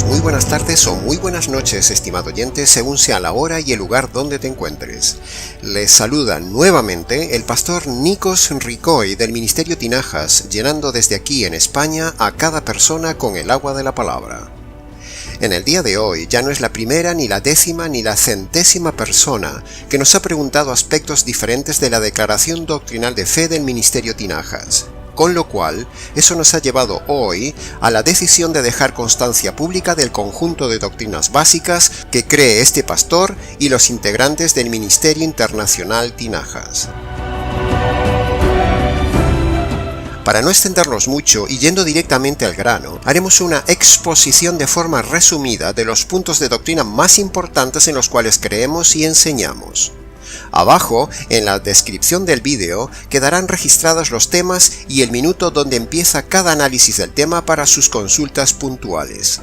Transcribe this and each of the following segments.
muy buenas tardes o muy buenas noches, estimado oyente, según sea la hora y el lugar donde te encuentres. Les saluda nuevamente el pastor Nikos Ricoy del Ministerio Tinajas, llenando desde aquí en España a cada persona con el agua de la palabra. En el día de hoy ya no es la primera, ni la décima, ni la centésima persona que nos ha preguntado aspectos diferentes de la declaración doctrinal de fe del Ministerio Tinajas. Con lo cual, eso nos ha llevado hoy a la decisión de dejar constancia pública del conjunto de doctrinas básicas que cree este pastor y los integrantes del Ministerio Internacional Tinajas. Para no extendernos mucho y yendo directamente al grano, haremos una exposición de forma resumida de los puntos de doctrina más importantes en los cuales creemos y enseñamos. Abajo, en la descripción del vídeo, quedarán registrados los temas y el minuto donde empieza cada análisis del tema para sus consultas puntuales.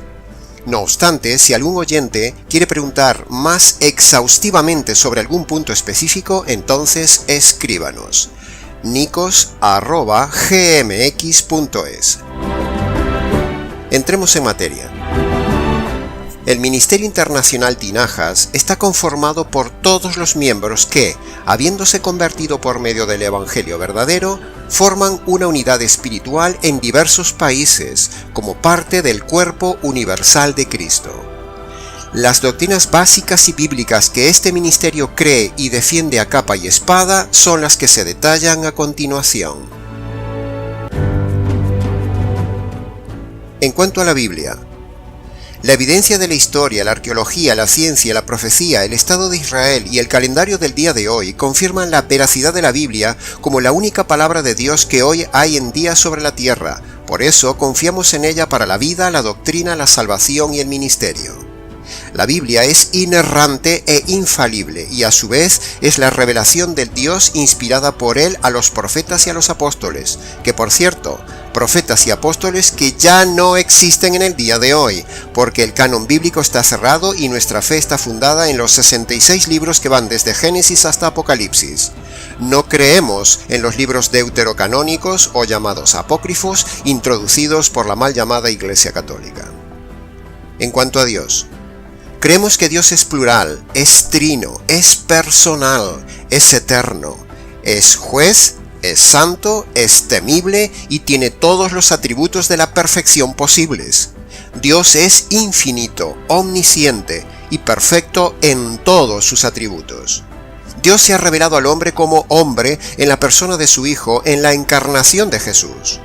No obstante, si algún oyente quiere preguntar más exhaustivamente sobre algún punto específico, entonces escríbanos. nikos@gmx.es. Entremos en materia. El Ministerio Internacional Tinajas está conformado por todos los miembros que, habiéndose convertido por medio del Evangelio verdadero, forman una unidad espiritual en diversos países, como parte del cuerpo universal de Cristo. Las doctrinas básicas y bíblicas que este ministerio cree y defiende a capa y espada son las que se detallan a continuación. En cuanto a la Biblia, la evidencia de la historia, la arqueología, la ciencia, la profecía, el Estado de Israel y el calendario del día de hoy confirman la veracidad de la Biblia como la única palabra de Dios que hoy hay en día sobre la tierra. Por eso confiamos en ella para la vida, la doctrina, la salvación y el ministerio. La Biblia es inerrante e infalible y a su vez es la revelación del Dios inspirada por él a los profetas y a los apóstoles, que por cierto, profetas y apóstoles que ya no existen en el día de hoy, porque el canon bíblico está cerrado y nuestra fe está fundada en los 66 libros que van desde Génesis hasta Apocalipsis. No creemos en los libros deuterocanónicos o llamados apócrifos introducidos por la mal llamada Iglesia Católica. En cuanto a Dios, creemos que Dios es plural, es trino, es personal, es eterno, es juez, es santo, es temible y tiene todos los atributos de la perfección posibles. Dios es infinito, omnisciente y perfecto en todos sus atributos. Dios se ha revelado al hombre como hombre en la persona de su Hijo en la encarnación de Jesús.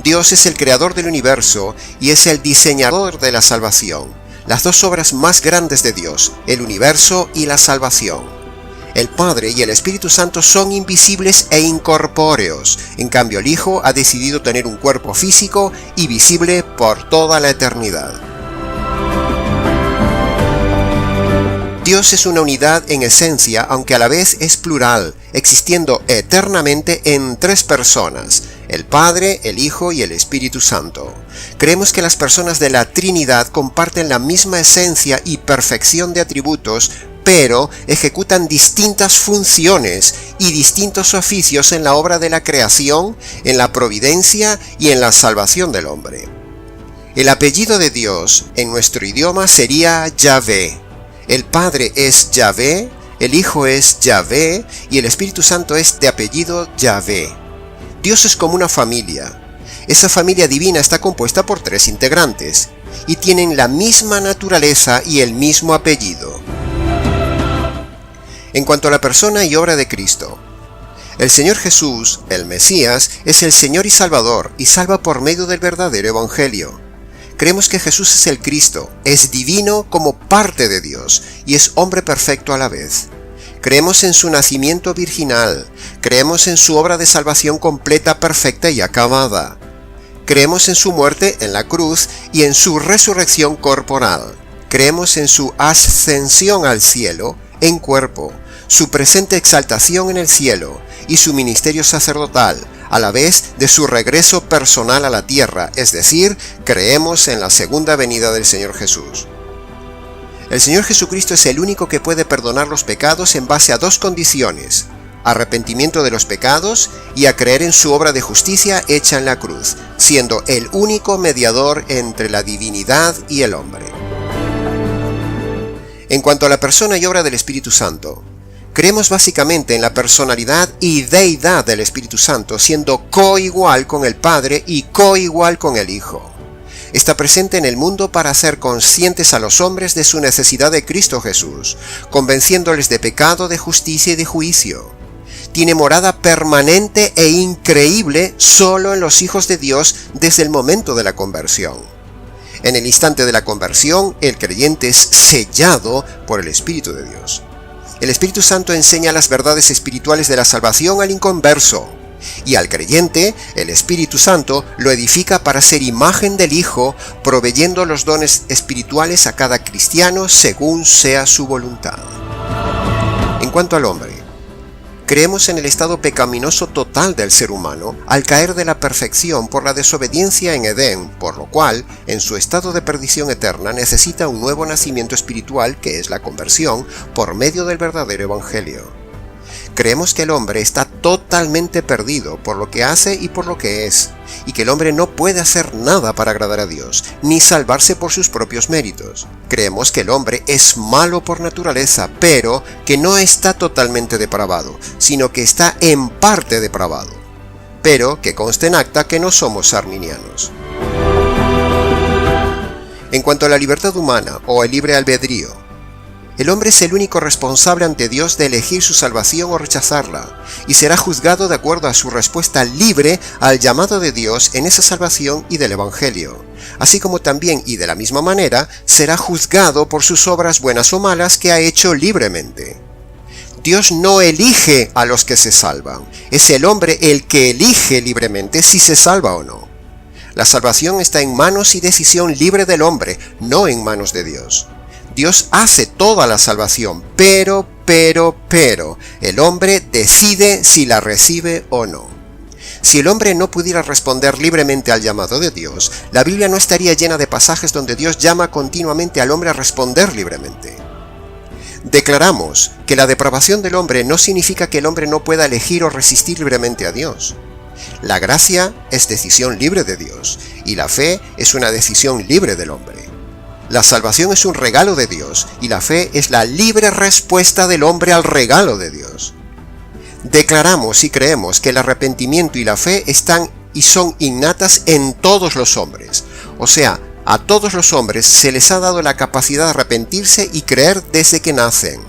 Dios es el creador del universo y es el diseñador de la salvación. Las dos obras más grandes de Dios, el universo y la salvación. El Padre y el Espíritu Santo son invisibles e incorpóreos, en cambio el Hijo ha decidido tener un cuerpo físico y visible por toda la eternidad. Dios es una unidad en esencia, aunque a la vez es plural, existiendo eternamente en tres personas, el Padre, el Hijo y el Espíritu Santo. Creemos que las personas de la Trinidad comparten la misma esencia y perfección de atributos, pero ejecutan distintas funciones y distintos oficios en la obra de la creación, en la providencia y en la salvación del hombre. El apellido de Dios en nuestro idioma sería Yahvé. El Padre es Yahvé, el Hijo es Yahvé y el Espíritu Santo es de apellido Yahvé. Dios es como una familia. Esa familia divina está compuesta por tres integrantes y tienen la misma naturaleza y el mismo apellido. En cuanto a la persona y obra de Cristo, el Señor Jesús, el Mesías, es el Señor y Salvador y salva por medio del verdadero Evangelio. Creemos que Jesús es el Cristo, es divino como parte de Dios y es hombre perfecto a la vez. Creemos en su nacimiento virginal, creemos en su obra de salvación completa, perfecta y acabada. Creemos en su muerte en la cruz y en su resurrección corporal. Creemos en su ascensión al cielo en cuerpo, su presente exaltación en el cielo y su ministerio sacerdotal, a la vez de su regreso personal a la tierra, es decir, creemos en la segunda venida del Señor Jesús. El Señor Jesucristo es el único que puede perdonar los pecados en base a dos condiciones. arrepentimiento de los pecados y a creer en su obra de justicia hecha en la cruz, siendo el único mediador entre la divinidad y el hombre. En cuanto a la persona y obra del Espíritu Santo, creemos básicamente en la personalidad y deidad del Espíritu Santo, siendo coigual con el Padre y coigual con el Hijo. Está presente en el mundo para hacer conscientes a los hombres de su necesidad de Cristo Jesús, convenciéndoles de pecado, de justicia y de juicio. Tiene morada permanente e increíble solo en los hijos de Dios desde el momento de la conversión. En el instante de la conversión, el creyente es sellado por el Espíritu de Dios. El Espíritu Santo enseña las verdades espirituales de la salvación al inconverso, y al creyente, el Espíritu Santo lo edifica para ser imagen del Hijo, proveyendo los dones espirituales a cada cristiano según sea su voluntad. En cuanto al hombre, creemos en el estado pecaminoso total del ser humano al caer de la perfección por la desobediencia en Edén, por lo cual, en su estado de perdición eterna, necesita un nuevo nacimiento espiritual que es la conversión por medio del verdadero Evangelio. Creemos que el hombre está totalmente perdido por lo que hace y por lo que es, y que el hombre no puede hacer nada para agradar a Dios, ni salvarse por sus propios méritos. Creemos que el hombre es malo por naturaleza, pero que no está totalmente depravado, sino que está en parte depravado. Pero que conste en acta que no somos arminianos. En cuanto a la libertad humana o el libre albedrío, el hombre es el único responsable ante Dios de elegir su salvación o rechazarla, y será juzgado de acuerdo a su respuesta libre al llamado de Dios en esa salvación y del Evangelio, así como también y de la misma manera será juzgado por sus obras buenas o malas que ha hecho libremente. Dios no elige a los que se salvan, es el hombre el que elige libremente si se salva o no. La salvación está en manos y decisión libre del hombre, no en manos de Dios. Dios hace toda la salvación, pero, el hombre decide si la recibe o no. Si el hombre no pudiera responder libremente al llamado de Dios, la Biblia no estaría llena de pasajes donde Dios llama continuamente al hombre a responder libremente. Declaramos que la depravación del hombre no significa que el hombre no pueda elegir o resistir libremente a Dios. La gracia es decisión libre de Dios, y la fe es una decisión libre del hombre. La salvación es un regalo de Dios y la fe es la libre respuesta del hombre al regalo de Dios. Declaramos y creemos que el arrepentimiento y la fe están y son innatas en todos los hombres. O sea, a todos los hombres se les ha dado la capacidad de arrepentirse y creer desde que nacen.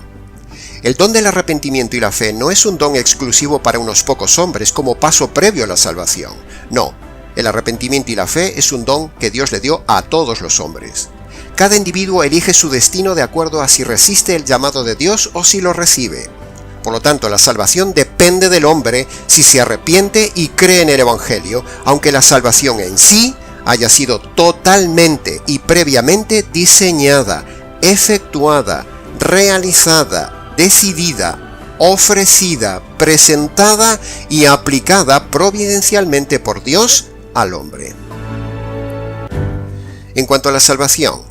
El don del arrepentimiento y la fe no es un don exclusivo para unos pocos hombres como paso previo a la salvación. No, el arrepentimiento y la fe es un don que Dios le dio a todos los hombres. Cada individuo elige su destino de acuerdo a si resiste el llamado de Dios o si lo recibe. Por lo tanto, la salvación depende del hombre si se arrepiente y cree en el Evangelio, aunque la salvación en sí haya sido totalmente y previamente diseñada, efectuada, realizada, decidida, ofrecida, presentada y aplicada providencialmente por Dios al hombre. En cuanto a la salvación,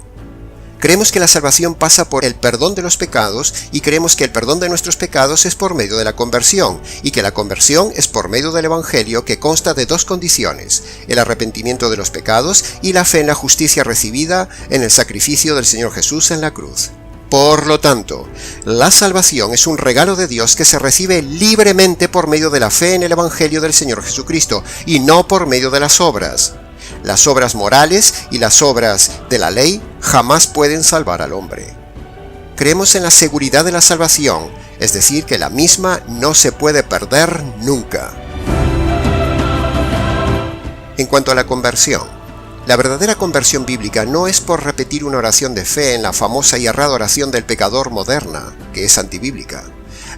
creemos que la salvación pasa por el perdón de los pecados y creemos que el perdón de nuestros pecados es por medio de la conversión y que la conversión es por medio del Evangelio que consta de dos condiciones, el arrepentimiento de los pecados y la fe en la justicia recibida en el sacrificio del Señor Jesús en la cruz. Por lo tanto, la salvación es un regalo de Dios que se recibe libremente por medio de la fe en el Evangelio del Señor Jesucristo y no por medio de las obras. Las obras morales y las obras de la ley jamás pueden salvar al hombre. Creemos en la seguridad de la salvación, es decir, que la misma no se puede perder nunca. En cuanto a la conversión, la verdadera conversión bíblica no es por repetir una oración de fe en la famosa y errada oración del pecador moderna, que es antibíblica.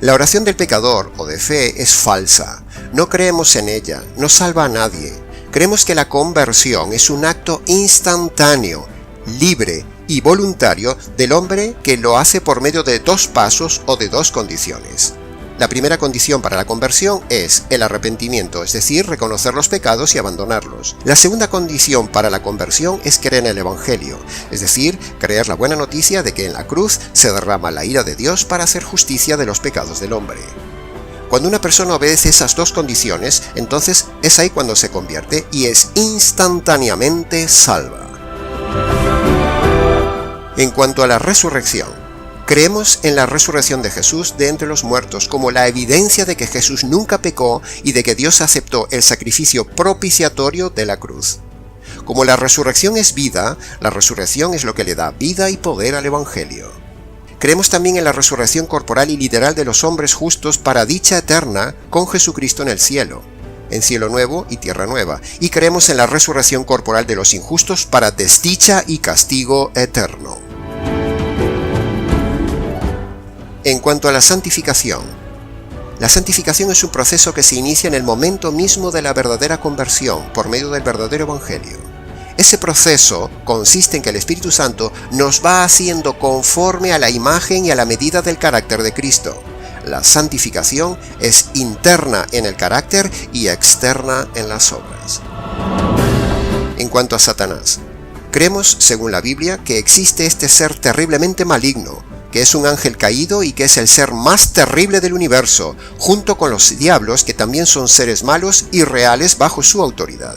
La oración del pecador o de fe es falsa, no creemos en ella, no salva a nadie. Creemos que la conversión es un acto instantáneo, libre y voluntario del hombre que lo hace por medio de dos pasos o de dos condiciones. La primera condición para la conversión es el arrepentimiento, es decir, reconocer los pecados y abandonarlos. La segunda condición para la conversión es creer en el Evangelio, es decir, creer la buena noticia de que en la cruz se derrama la ira de Dios para hacer justicia de los pecados del hombre. Cuando una persona obedece esas dos condiciones, entonces es ahí cuando se convierte y es instantáneamente salva. En cuanto a la resurrección, creemos en la resurrección de Jesús de entre los muertos como la evidencia de que Jesús nunca pecó y de que Dios aceptó el sacrificio propiciatorio de la cruz. Como la resurrección es vida, la resurrección es lo que le da vida y poder al Evangelio. Creemos también en la resurrección corporal y literal de los hombres justos para dicha eterna con Jesucristo en el cielo, en cielo nuevo y tierra nueva, y creemos en la resurrección corporal de los injustos para desdicha y castigo eterno. En cuanto a la santificación es un proceso que se inicia en el momento mismo de la verdadera conversión por medio del verdadero Evangelio. Ese proceso consiste en que el Espíritu Santo nos va haciendo conforme a la imagen y a la medida del carácter de Cristo. La santificación es interna en el carácter y externa en las obras. En cuanto a Satanás, creemos, según la Biblia, que existe este ser terriblemente maligno, que es un ángel caído y que es el ser más terrible del universo, junto con los diablos, que también son seres malos y reales bajo su autoridad.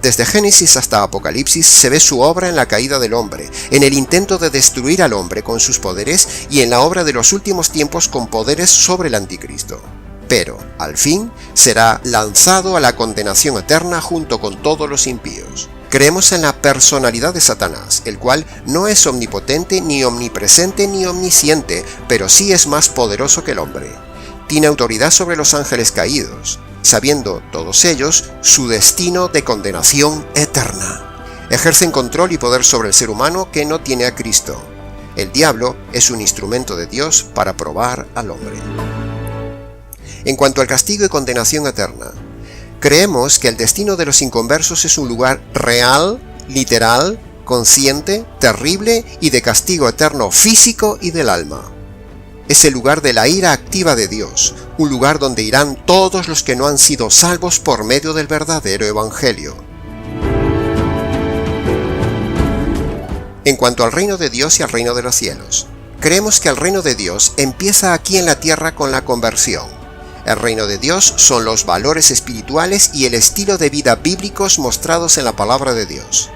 Desde Génesis hasta Apocalipsis se ve su obra en la caída del hombre, en el intento de destruir al hombre con sus poderes y en la obra de los últimos tiempos con poderes sobre el anticristo. Pero, al fin, será lanzado a la condenación eterna junto con todos los impíos. Creemos en la personalidad de Satanás, el cual no es omnipotente, ni omnipresente, ni omnisciente, pero sí es más poderoso que el hombre. Tiene autoridad sobre los ángeles caídos, sabiendo todos ellos su destino de condenación eterna. Ejercen control y poder sobre el ser humano que no tiene a Cristo. El diablo es un instrumento de Dios para probar al hombre. En cuanto al castigo y condenación eterna, creemos que el destino de los inconversos es un lugar real, literal, consciente, terrible y de castigo eterno físico y del alma. Es el lugar de la ira activa de Dios, un lugar donde irán todos los que no han sido salvos por medio del verdadero Evangelio. En cuanto al reino de Dios y al reino de los cielos, creemos que el reino de Dios empieza aquí en la tierra con la conversión. El reino de Dios son los valores espirituales y el estilo de vida bíblicos mostrados en la palabra de Dios.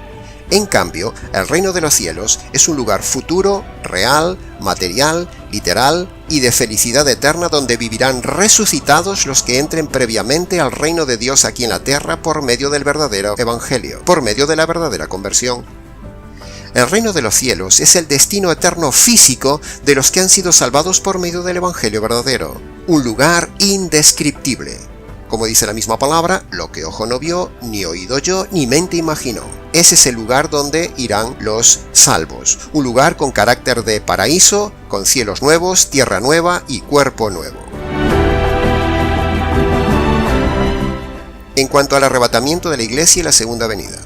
En cambio, el reino de los cielos es un lugar futuro, real, material, literal y de felicidad eterna donde vivirán resucitados los que entren previamente al reino de Dios aquí en la tierra por medio del verdadero evangelio, por medio de la verdadera conversión. El reino de los cielos es el destino eterno físico de los que han sido salvados por medio del evangelio verdadero, un lugar indescriptible. Como dice la misma palabra, lo que ojo no vio, ni oído yo, ni mente imaginó. Ese es el lugar donde irán los salvos. Un lugar con carácter de paraíso, con cielos nuevos, tierra nueva y cuerpo nuevo. En cuanto al arrebatamiento de la iglesia y la segunda venida,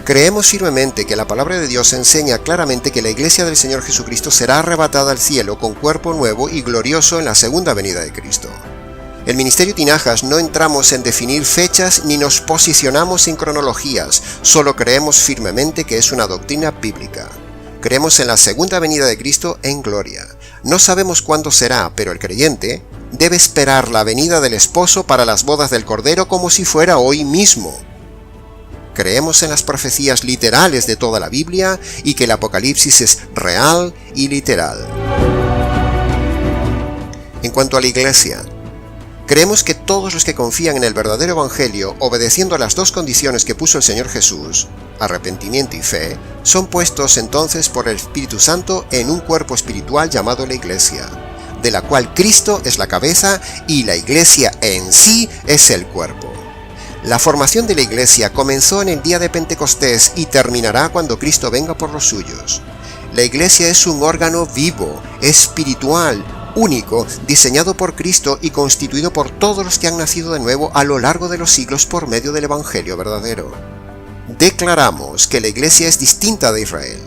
creemos firmemente que la palabra de Dios enseña claramente que la iglesia del Señor Jesucristo será arrebatada al cielo con cuerpo nuevo y glorioso en la segunda venida de Cristo. El Ministerio Tinajas no entramos en definir fechas ni nos posicionamos en cronologías, solo creemos firmemente que es una doctrina bíblica. Creemos en la segunda venida de Cristo en gloria. No sabemos cuándo será, pero el creyente debe esperar la venida del esposo para las bodas del Cordero como si fuera hoy mismo. Creemos en las profecías literales de toda la Biblia y que el Apocalipsis es real y literal. En cuanto a la iglesia, creemos que todos los que confían en el verdadero evangelio, obedeciendo a las dos condiciones que puso el Señor Jesús, arrepentimiento y fe, son puestos entonces por el Espíritu Santo en un cuerpo espiritual llamado la iglesia, de la cual Cristo es la cabeza y la iglesia en sí es el cuerpo. La formación de la iglesia comenzó en el día de Pentecostés y terminará cuando Cristo venga por los suyos. La iglesia es un órgano vivo, espiritual, único, diseñado por Cristo y constituido por todos los que han nacido de nuevo a lo largo de los siglos por medio del Evangelio verdadero. Declaramos que la Iglesia es distinta de Israel.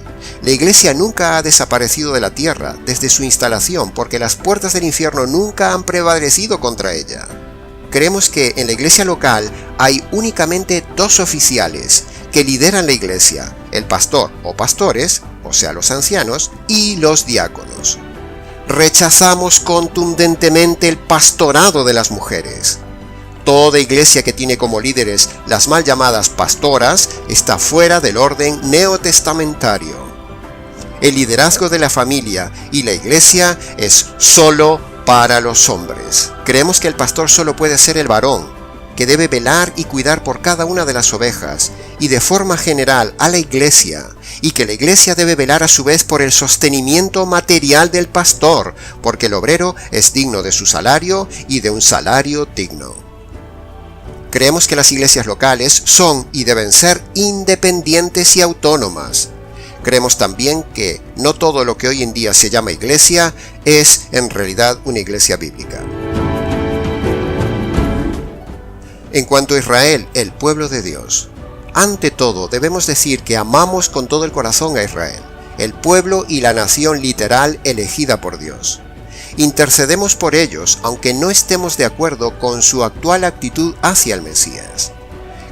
La Iglesia nunca ha desaparecido de la tierra desde su instalación porque las puertas del infierno nunca han prevalecido contra ella. Creemos que en la Iglesia local hay únicamente dos oficiales que lideran la Iglesia, el pastor o pastores, o sea los ancianos, y los diáconos. rechazamos contundentemente el pastorado de las mujeres. Toda iglesia que tiene como líderes las mal llamadas pastoras está fuera del orden neotestamentario. El liderazgo de la familia y la iglesia es solo para los hombres. Creemos que el pastor solo puede ser el varón, que debe velar y cuidar por cada una de las ovejas, y de forma general a la iglesia, y que la iglesia debe velar a su vez por el sostenimiento material del pastor, porque el obrero es digno de su salario y de un salario digno. Creemos que las iglesias locales son y deben ser independientes y autónomas. Creemos también que no todo lo que hoy en día se llama iglesia es en realidad una iglesia bíblica. En cuanto a Israel, el pueblo de Dios, ante todo debemos decir que amamos con todo el corazón a Israel, el pueblo y la nación literal elegida por Dios. Intercedemos por ellos, aunque no estemos de acuerdo con su actual actitud hacia el Mesías.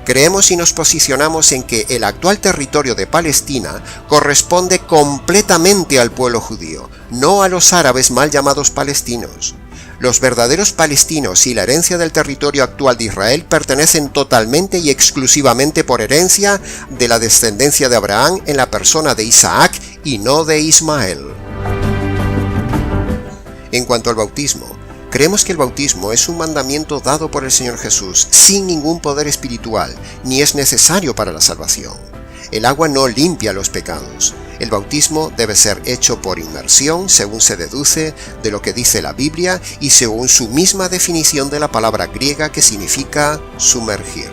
Creemos y nos posicionamos en que el actual territorio de Palestina corresponde completamente al pueblo judío, no a los árabes mal llamados palestinos. Los verdaderos palestinos y la herencia del territorio actual de Israel pertenecen totalmente y exclusivamente por herencia de la descendencia de Abraham en la persona de Isaac y no de Ismael. En cuanto al bautismo, creemos que el bautismo es un mandamiento dado por el Señor Jesús sin ningún poder espiritual, ni es necesario para la salvación. El agua no limpia los pecados. El bautismo debe ser hecho por inmersión, según se deduce de lo que dice la Biblia y según su misma definición de la palabra griega que significa sumergir.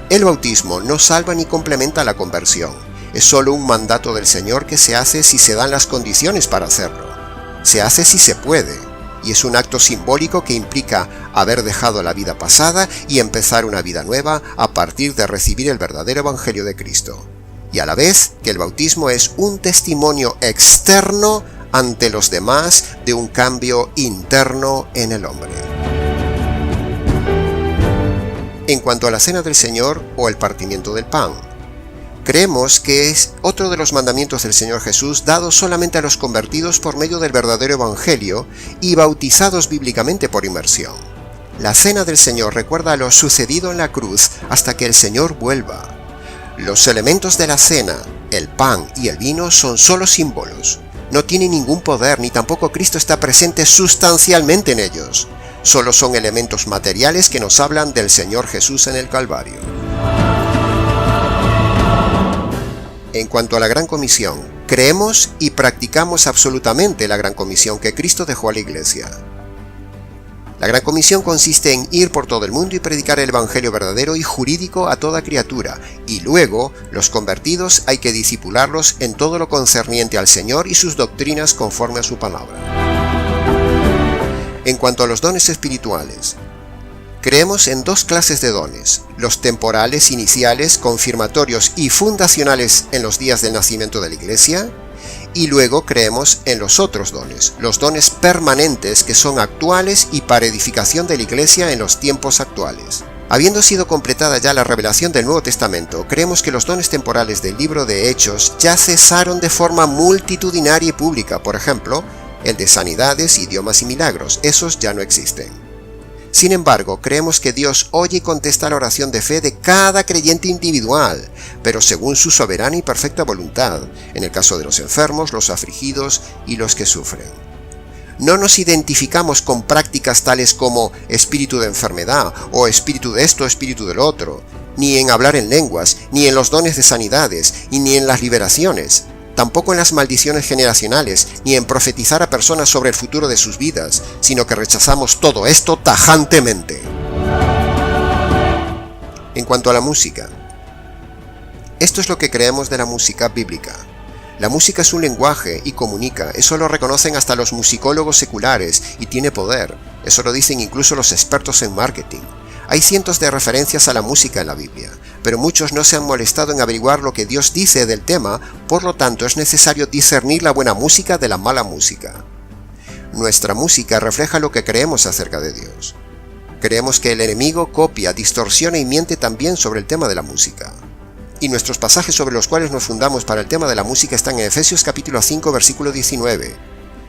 El bautismo no salva ni complementa la conversión. Es solo un mandato del Señor que se hace si se dan las condiciones para hacerlo. Se hace si se puede, y es un acto simbólico que implica haber dejado la vida pasada y empezar una vida nueva a partir de recibir el verdadero Evangelio de Cristo. Y a la vez que el bautismo es un testimonio externo ante los demás de un cambio interno en el hombre. En cuanto a la cena del Señor o el partimiento del pan, creemos que es otro de los mandamientos del Señor Jesús dados solamente a los convertidos por medio del verdadero Evangelio y bautizados bíblicamente por inmersión. La cena del Señor recuerda lo sucedido en la cruz hasta que el Señor vuelva. Los elementos de la cena, el pan y el vino, son solo símbolos. No tienen ningún poder ni tampoco Cristo está presente sustancialmente en ellos. Solo son elementos materiales que nos hablan del Señor Jesús en el Calvario. En cuanto a la Gran Comisión, creemos y practicamos absolutamente la Gran Comisión que Cristo dejó a la Iglesia. La Gran Comisión consiste en ir por todo el mundo y predicar el Evangelio verdadero y jurídico a toda criatura, y luego los convertidos hay que discipularlos en todo lo concerniente al Señor y sus doctrinas conforme a su palabra. En cuanto a los dones espirituales, creemos en dos clases de dones, los temporales iniciales, confirmatorios y fundacionales en los días del nacimiento de la Iglesia, y luego creemos en los otros dones, los dones permanentes que son actuales y para edificación de la Iglesia en los tiempos actuales. Habiendo sido completada ya la revelación del Nuevo Testamento, creemos que los dones temporales del libro de Hechos ya cesaron de forma multitudinaria y pública, por ejemplo, el de sanidades, idiomas y milagros, esos ya no existen. Sin embargo, creemos que Dios oye y contesta la oración de fe de cada creyente individual, pero según su soberana y perfecta voluntad, en el caso de los enfermos, los afligidos y los que sufren. No nos identificamos con prácticas tales como espíritu de enfermedad, o espíritu de esto, espíritu del otro, ni en hablar en lenguas, ni en los dones de sanidades, y ni en las liberaciones. Tampoco en las maldiciones generacionales, ni en profetizar a personas sobre el futuro de sus vidas, sino que rechazamos todo esto tajantemente. En cuanto a la música, esto es lo que creemos de la música bíblica. La música es un lenguaje y comunica, eso lo reconocen hasta los musicólogos seculares y tiene poder, eso lo dicen incluso los expertos en marketing. Hay cientos de referencias a la música en la Biblia, pero muchos no se han molestado en averiguar lo que Dios dice del tema, por lo tanto es necesario discernir la buena música de la mala música. Nuestra música refleja lo que creemos acerca de Dios. Creemos que el enemigo copia, distorsiona y miente también sobre el tema de la música. Y nuestros pasajes sobre los cuales nos fundamos para el tema de la música están en Efesios capítulo 5, versículo 19.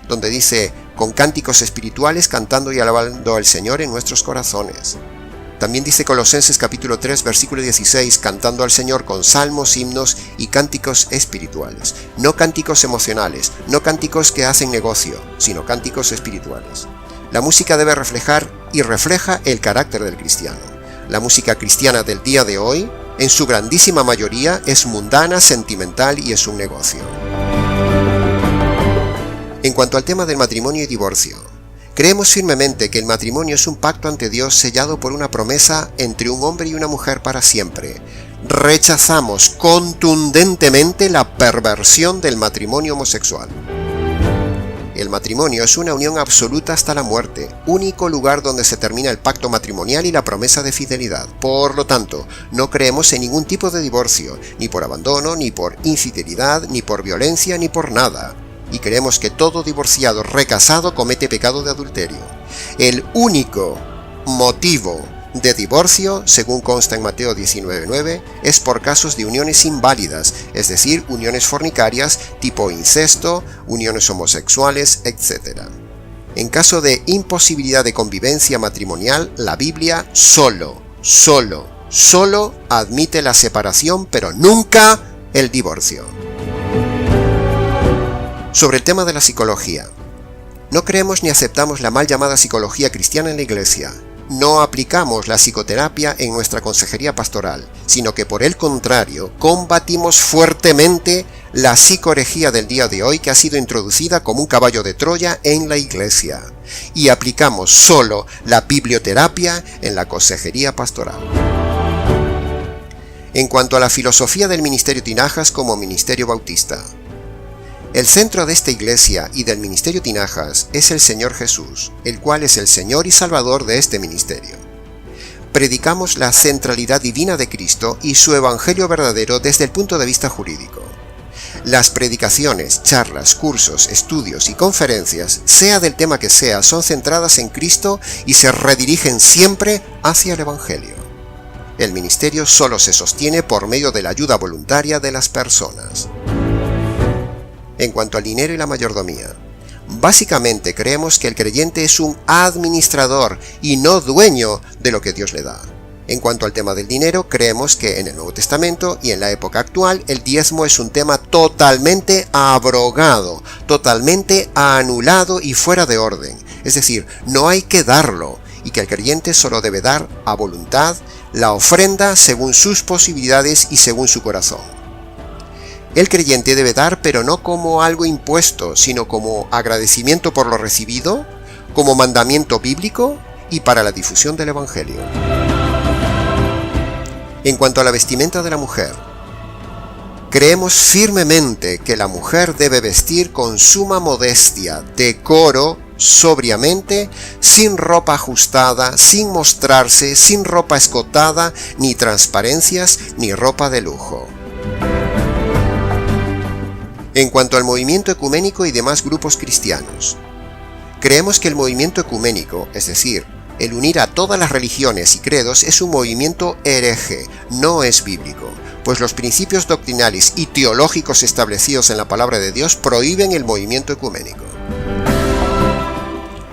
donde dice, con cánticos espirituales cantando y alabando al Señor en nuestros corazones. También dice Colosenses capítulo 3 versículo 16, cantando al Señor con salmos, himnos y cánticos espirituales. No cánticos emocionales, no cánticos que hacen negocio, sino cánticos espirituales. La música debe reflejar y refleja el carácter del cristiano. La música cristiana del día de hoy, en su grandísima mayoría, es mundana, sentimental y es un negocio. En cuanto al tema del matrimonio y divorcio, creemos firmemente que el matrimonio es un pacto ante Dios sellado por una promesa entre un hombre y una mujer para siempre. Rechazamos contundentemente la perversión del matrimonio homosexual. El matrimonio es una unión absoluta hasta la muerte, único lugar donde se termina el pacto matrimonial y la promesa de fidelidad. Por lo tanto, no creemos en ningún tipo de divorcio, ni por abandono, ni por infidelidad, ni por violencia, ni por nada. Y creemos que todo divorciado recasado comete pecado de adulterio. El único motivo de divorcio, según consta en Mateo 19:9, es por casos de uniones inválidas, es decir, uniones fornicarias tipo incesto, uniones homosexuales, etc. En caso de imposibilidad de convivencia matrimonial, la Biblia solo admite la separación, pero nunca el divorcio. Sobre el tema de la psicología, no creemos ni aceptamos la mal llamada psicología cristiana en la Iglesia. No aplicamos la psicoterapia en nuestra consejería pastoral, sino que por el contrario, combatimos fuertemente la psicoherejía del día de hoy que ha sido introducida como un caballo de Troya en la Iglesia, y aplicamos solo la biblioterapia en la consejería pastoral. En cuanto a la filosofía del Ministerio Tinajas como Ministerio Bautista, el centro de esta iglesia y del Ministerio Tinajas es el Señor Jesús, el cual es el Señor y Salvador de este ministerio. Predicamos la centralidad divina de Cristo y su evangelio verdadero desde el punto de vista jurídico. Las predicaciones, charlas, cursos, estudios y conferencias, sea del tema que sea, son centradas en Cristo y se redirigen siempre hacia el evangelio. El ministerio solo se sostiene por medio de la ayuda voluntaria de las personas. En cuanto al dinero y la mayordomía, básicamente creemos que el creyente es un administrador y no dueño de lo que Dios le da. En cuanto al tema del dinero, creemos que en el Nuevo Testamento y en la época actual el diezmo es un tema totalmente abrogado, totalmente anulado y fuera de orden. Es decir, no hay que darlo y que el creyente solo debe dar a voluntad la ofrenda según sus posibilidades y según su corazón. El creyente debe dar, pero no como algo impuesto, sino como agradecimiento por lo recibido, como mandamiento bíblico y para la difusión del Evangelio. En cuanto a la vestimenta de la mujer, creemos firmemente que la mujer debe vestir con suma modestia, decoro, sobriamente, sin ropa ajustada, sin mostrarse, sin ropa escotada, ni transparencias, ni ropa de lujo. En cuanto al movimiento ecuménico y demás grupos cristianos, creemos que el movimiento ecuménico, es decir, el unir a todas las religiones y credos, es un movimiento hereje, no es bíblico, pues los principios doctrinales y teológicos establecidos en la palabra de Dios prohíben el movimiento ecuménico.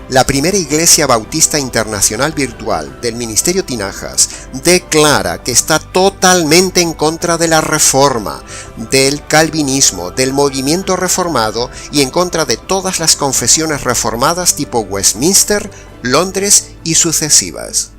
La primera Iglesia Bautista Internacional Virtual del Ministerio Tinajas declara que está totalmente en contra de la Reforma, del Calvinismo, del movimiento reformado y en contra de todas las confesiones reformadas tipo Westminster, Londres y sucesivas.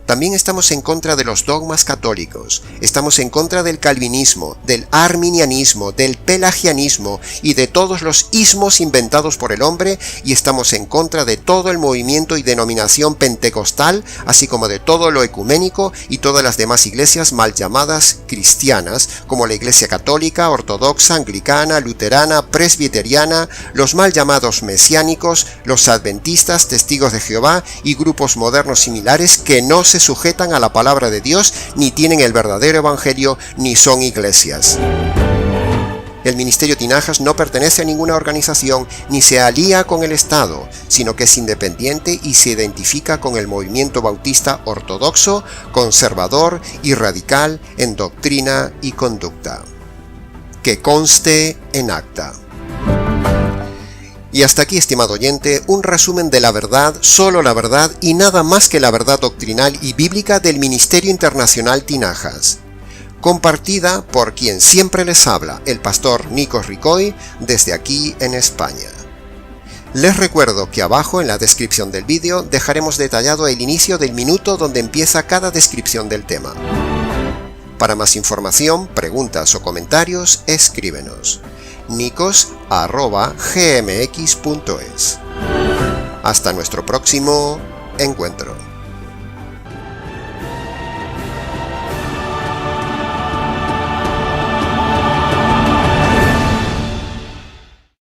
También estamos en contra de los dogmas católicos, estamos en contra del calvinismo, del arminianismo, del pelagianismo y de todos los ismos inventados por el hombre, y estamos en contra de todo el movimiento y denominación pentecostal, así como de todo lo ecuménico y todas las demás iglesias mal llamadas cristianas, como la Iglesia Católica, Ortodoxa, Anglicana, Luterana, Presbiteriana, los mal llamados mesiánicos, los adventistas, Testigos de Jehová y grupos modernos similares que no se sujetan a la palabra de Dios, ni tienen el verdadero evangelio, ni son iglesias. El Ministerio Tinajas no pertenece a ninguna organización ni se alía con el Estado, sino que es independiente y se identifica con el movimiento bautista ortodoxo, conservador y radical en doctrina y conducta. Que conste en acta. Y hasta aquí, estimado oyente, un resumen de la verdad, solo la verdad y nada más que la verdad doctrinal y bíblica del Ministerio Internacional Tinajas, compartida por quien siempre les habla, el pastor Nikos Ricoy, desde aquí en España. Les recuerdo que abajo en la descripción del vídeo dejaremos detallado el inicio del minuto donde empieza cada descripción del tema. Para más información, preguntas o comentarios, escríbenos. nikos@gmx.es. Hasta nuestro próximo encuentro.